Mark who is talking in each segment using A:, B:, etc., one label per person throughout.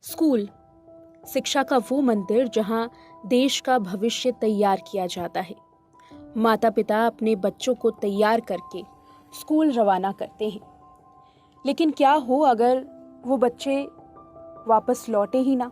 A: School शिक्षा का वो मंदिर जहां देश का भविष्य तैयार किया जाता है। माता पिता अपने बच्चों को तैयार करके स्कूल रवाना करते हैं, लेकिन क्या हो अगर वो बच्चे वापस लौटे ही ना।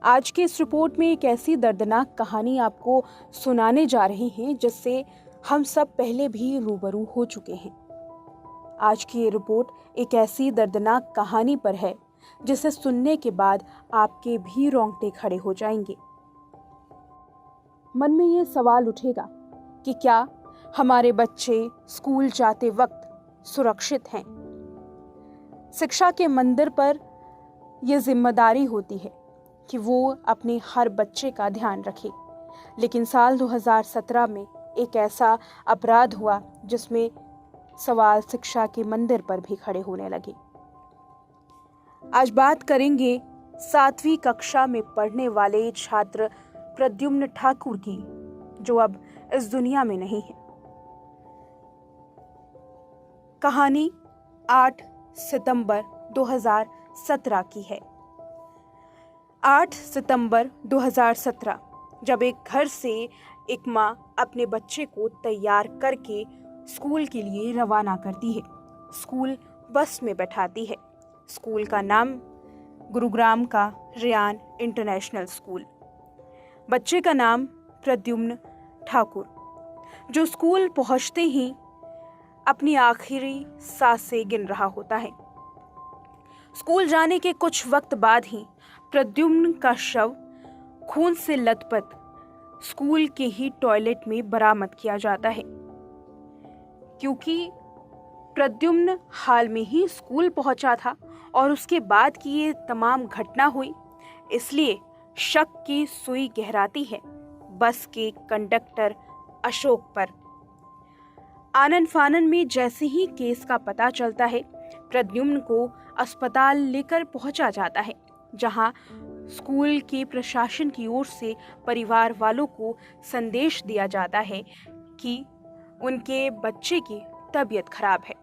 A: आज के इस रिपोर्ट में एक ऐसी दर्दनाक कहानी आपको सुनाने जा रहे हैं जिससे हम सब पहले भी रूबरू हो चुके हैं। आज की ये रिपोर्ट एक ऐसी दर्दनाक कहानी पर है जिसे सुनने के बाद आपके भी रोंगटे खड़े हो जाएंगे। मन में ये सवाल उठेगा कि क्या हमारे बच्चे स्कूल जाते वक्त सुरक्षित हैं? शिक्षा के मंदिर पर यह जिम्मेदारी होती है कि वो अपने हर बच्चे का ध्यान रखे, लेकिन साल 2017 में एक ऐसा अपराध हुआ जिसमें सवाल शिक्षा के मंदिर पर भी खड़े होने लगे। आज बात करेंगे 7वीं कक्षा में पढ़ने वाले छात्र प्रद्युम्न ठाकुर की, जो अब इस दुनिया में नहीं है। कहानी 8 सितंबर 2017 की है। 8 सितंबर 2017 जब एक घर से एक माँ अपने बच्चे को तैयार करके स्कूल के लिए रवाना करती है। स्कूल बस में बैठाती है। स्कूल का नाम गुरुग्राम का रेयान इंटरनेशनल स्कूल। बच्चे का नाम प्रद्युम्न ठाकुर, जो स्कूल पहुंचते ही अपनी आखिरी सांसें गिन रहा होता है। स्कूल जाने के कुछ वक्त बाद ही प्रद्युम्न का शव खून से लथपथ स्कूल के ही टॉयलेट में बरामद किया जाता है। क्योंकि प्रद्युम्न हाल में ही स्कूल पहुंचा था और उसके बाद की ये तमाम घटना हुई, इसलिए शक की सुई गहराती है बस के कंडक्टर अशोक पर। आनन फानन में जैसे ही केस का पता चलता है, प्रद्युम्न को अस्पताल लेकर पहुंचा जाता है, जहां स्कूल के प्रशासन की ओर से परिवार वालों को संदेश दिया जाता है कि उनके बच्चे की तबीयत खराब है।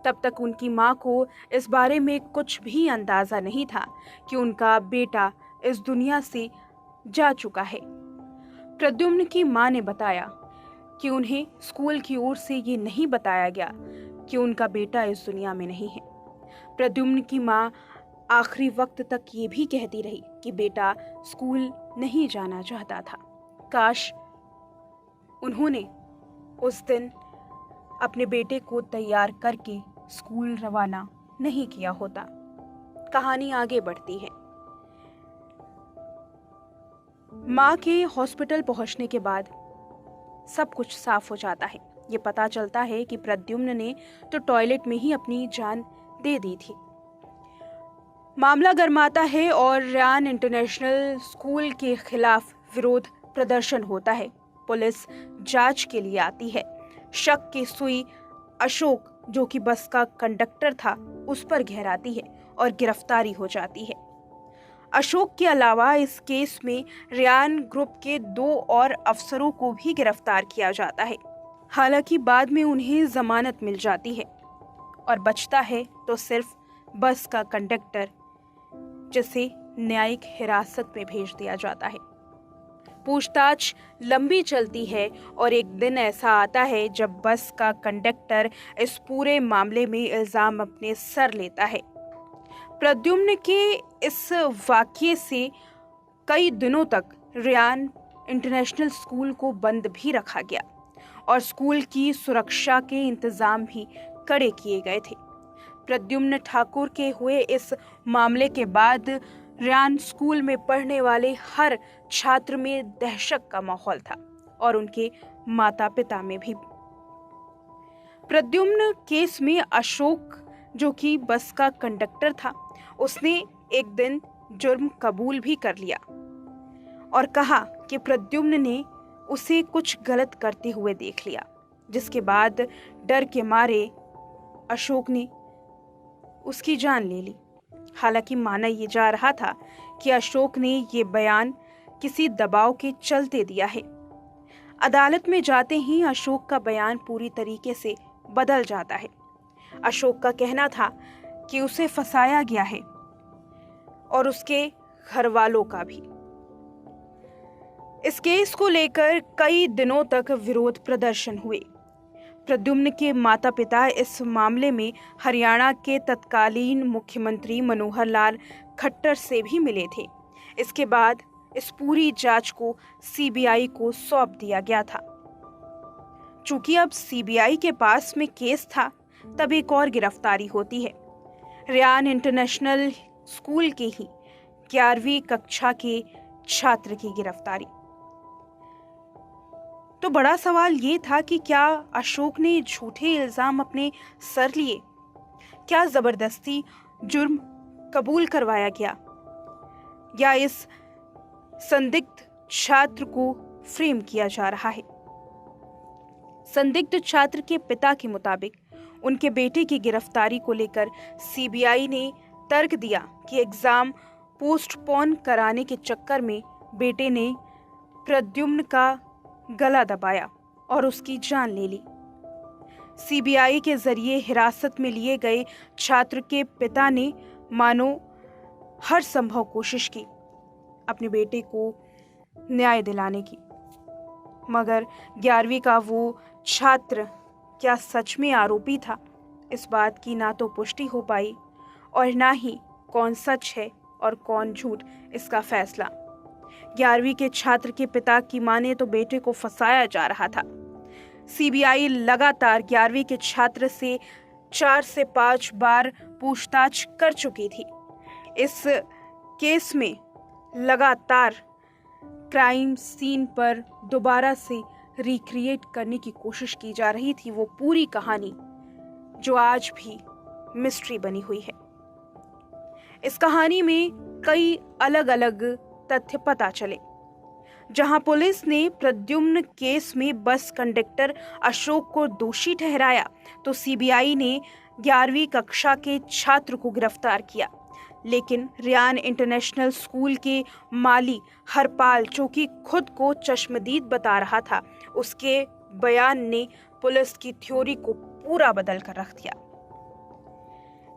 A: तब तक उनकी मां को इस बारे में कुछ भी अंदाजा नहीं था कि उनका बेटा इस दुनिया से जा चुका है। प्रद्युम्न की मां ने बताया कि उन्हें स्कूल की ओर से ये नहीं बताया गया कि उनका बेटा इस दुनिया में नहीं है। प्रद्युम्न की मां आखिरी वक्त तक ये भी कहती रही कि बेटा स्कूल नहीं जाना चाहता था। काश उन्होंने उस दिन अपने बेटे को तैयार करके स्कूल रवाना नहीं किया होता। कहानी आगे बढ़ती है। मां के हॉस्पिटल पहुंचने के बाद सब कुछ साफ हो जाता है। ये पता चलता है कि प्रद्युम्न ने तो टॉयलेट में ही अपनी जान दे दी थी। मामला गरमाता है और रेयान इंटरनेशनल स्कूल के खिलाफ विरोध प्रदर्शन होता है। पुलिस जांच के लिए आती है। शक की सुई अशोक, जो कि बस का कंडक्टर था, उस पर गहराती है और गिरफ्तारी हो जाती है। अशोक के अलावा इस केस में रेयान ग्रुप के 2 और अफसरों को भी गिरफ्तार किया जाता है। हालांकि बाद में उन्हें जमानत मिल जाती है और बचता है तो सिर्फ बस का कंडक्टर, जिसे न्यायिक हिरासत में भेज दिया जाता है। पूछताछ लंबी चलती है और एक दिन ऐसा आता है जब बस का कंडक्टर इस पूरे मामले में इल्जाम अपने सर लेता है। प्रद्युम्न के इस वाकये से कई दिनों तक रेयान इंटरनेशनल स्कूल को बंद भी रखा गया और स्कूल की सुरक्षा के इंतजाम भी कड़े किए गए थे। प्रद्युम्न ठाकुर के हुए इस मामले के बाद रेयान स्कूल में पढ़ने वाले हर छात्र में दहशत का माहौल था और उनके माता पिता में भी। प्रद्युम्न केस में अशोक, जो कि बस का कंडक्टर था, उसने एक दिन जुर्म कबूल भी कर लिया और कहा कि प्रद्युम्न ने उसे कुछ गलत करते हुए देख लिया, जिसके बाद डर के मारे अशोक ने उसकी जान ले ली। हालांकि माना ये जा रहा था कि अशोक ने ये बयान किसी दबाव के चलते दिया है। अदालत में जाते ही अशोक का बयान पूरी तरीके से बदल जाता है। अशोक का कहना था कि उसे फंसाया गया है। और उसके घर वालों का भी। इस केस को लेकर कई दिनों तक विरोध प्रदर्शन हुए। प्रद्युम्न के माता पिता इस मामले में हरियाणा के तत्कालीन मुख्यमंत्री मनोहर लाल खट्टर से भी मिले थे। इसके बाद इस पूरी जांच को सीबीआई को सौंप दिया गया था। चूंकि अब सीबीआई के पास में केस था, तब एक और गिरफ्तारी होती है। रियान इंटरनेशनल स्कूल के ही 11वीं कक्षा के छात्र की गिरफ्तारी। तो बड़ा सवाल ये था कि क्या अशोक ने झूठे इल्जाम अपने सर लिए? क्या जबरदस्ती जुर्म कबूल करवाया गया, या इस संदिग्ध छात्र को फ्रेम किया जा रहा है? संदिग्ध छात्र के पिता के मुताबिक उनके बेटे की गिरफ्तारी को लेकर सीबीआई ने तर्क दिया कि एग्जाम पोस्टपोन कराने के चक्कर में बेटे ने प्रद्युम्न का गला दबाया और उसकी जान ले ली। सीबीआई के जरिए हिरासत में लिए गए छात्र के पिता ने मानो हर संभव कोशिश की अपने बेटे को न्याय दिलाने की, मगर 11वीं का वो छात्र क्या सच में आरोपी था, इस बात की ना तो पुष्टि हो पाई और ना ही कौन सच है और कौन झूठ, इसका फैसला। 11वीं के छात्र के पिता की माने तो बेटे को फंसाया जा रहा था। सीबीआई लगातार 11वीं के छात्र से 4 से 5 बार पूछताछ कर चुकी थी। इस केस में लगातार क्राइम सीन पर दोबारा से रिक्रिएट करने की कोशिश की जा रही थी, वो पूरी कहानी जो आज भी मिस्ट्री बनी हुई है। इस कहानी में कई अलग अलग तथ्य पता चले। जहां पुलिस ने प्रद्युम्न केस में बस कंडक्टर अशोक को दोषी ठहराया, तो सीबीआई ने 11वीं कक्षा के छात्र को गिरफ्तार किया। लेकिन रियान इंटरनेशनल स्कूल के माली हरपाल, जो कि खुद को चश्मदीद बता रहा था, उसके बयान ने पुलिस की थ्योरी को पूरा बदल कर रख दिया।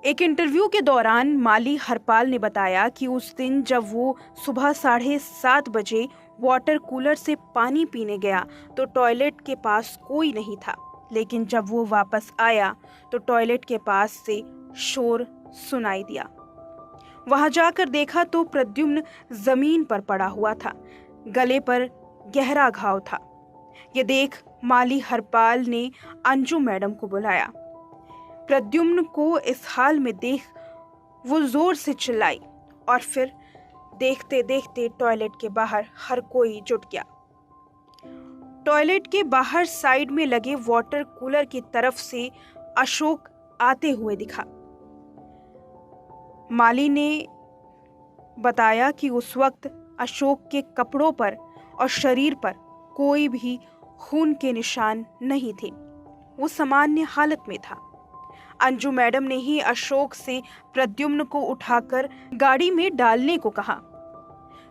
A: एक इंटरव्यू के दौरान माली हरपाल ने बताया कि उस दिन जब वो सुबह 7:30 बजे वाटर कूलर से पानी पीने गया तो टॉयलेट के पास कोई नहीं था, लेकिन जब वो वापस आया तो टॉयलेट के पास से शोर सुनाई दिया। वहां जाकर देखा तो प्रद्युम्न जमीन पर पड़ा हुआ था, गले पर गहरा घाव था। ये देख माली हरपाल ने अंजू मैडम को बुलाया। प्रद्युम्न को इस हाल में देख वो जोर से चिल्लाई और फिर देखते देखते टॉयलेट के बाहर हर कोई जुट गया। टॉयलेट के बाहर साइड में लगे वाटर कूलर की तरफ से अशोक आते हुए दिखा। माली ने बताया कि उस वक्त अशोक के कपड़ों पर और शरीर पर कोई भी खून के निशान नहीं थे, वो सामान्य हालत में था। अंजू मैडम ने ही अशोक से प्रद्युम्न को उठाकर गाड़ी में डालने को कहा।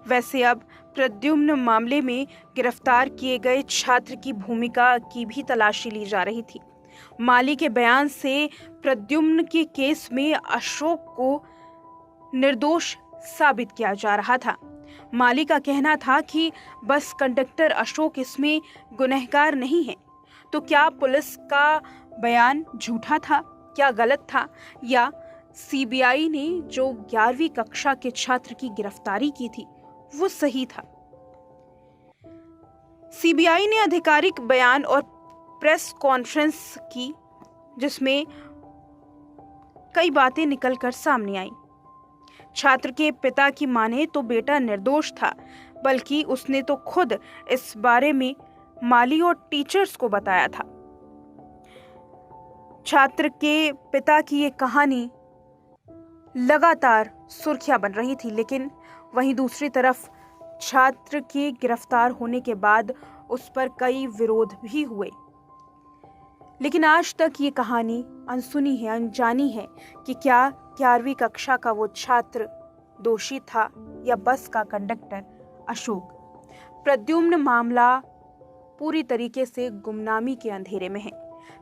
A: वैसे अब प्रद्युम्न मामले में गिरफ्तार किए गए छात्र की भूमिका की भी तलाशी ली जा रही थी। माली के बयान से प्रद्युम्न के केस में अशोक को निर्दोष साबित किया जा रहा था। माली का कहना था कि बस कंडक्टर अशोक इसमें गुनहगार नहीं है। तो क्या पुलिस का बयान झूठा था, क्या गलत था, या सीबीआई ने जो 11वीं कक्षा के छात्र की गिरफ्तारी की थी वो सही था? सीबीआई ने आधिकारिक बयान और प्रेस कॉन्फ्रेंस की, जिसमें कई बातें निकलकर सामने आई। छात्र के पिता की माने तो बेटा निर्दोष था, बल्कि उसने तो खुद इस बारे में माली और टीचर्स को बताया था। छात्र के पिता की ये कहानी लगातार सुर्खियां बन रही थी, लेकिन वहीं दूसरी तरफ छात्र के गिरफ्तार होने के बाद उस पर कई विरोध भी हुए। लेकिन आज तक ये कहानी अनसुनी है, अनजानी है कि क्या 11वीं कक्षा का वो छात्र दोषी था या बस का कंडक्टर अशोक। प्रद्युम्न मामला पूरी तरीके से गुमनामी के अंधेरे में है।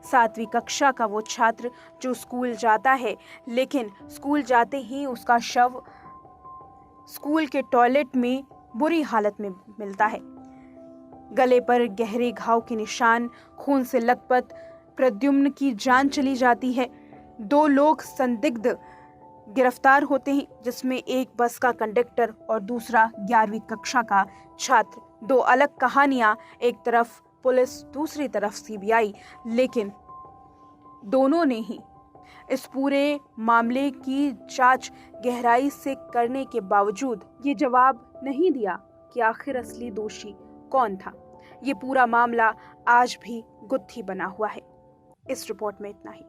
A: 7वीं कक्षा का वो छात्र जो स्कूल जाता है, लेकिन स्कूल जाते ही उसका शव स्कूल के टॉयलेट में बुरी हालत में मिलता है। गले पर गहरे घाव के निशान, खून से लथपथ प्रद्युम्न की जान चली जाती है। 2 लोग संदिग्ध गिरफ्तार होते हैं, जिसमें एक बस का कंडक्टर और दूसरा 11वीं कक्षा का छात्र। 2 अलग कहानियां, एक तरफ पुलिस, दूसरी तरफ सीबीआई, लेकिन दोनों ने ही इस पूरे मामले की जांच गहराई से करने के बावजूद ये जवाब नहीं दिया कि आखिर असली दोषी कौन था। ये पूरा मामला आज भी गुत्थी बना हुआ है। इस रिपोर्ट में इतना ही।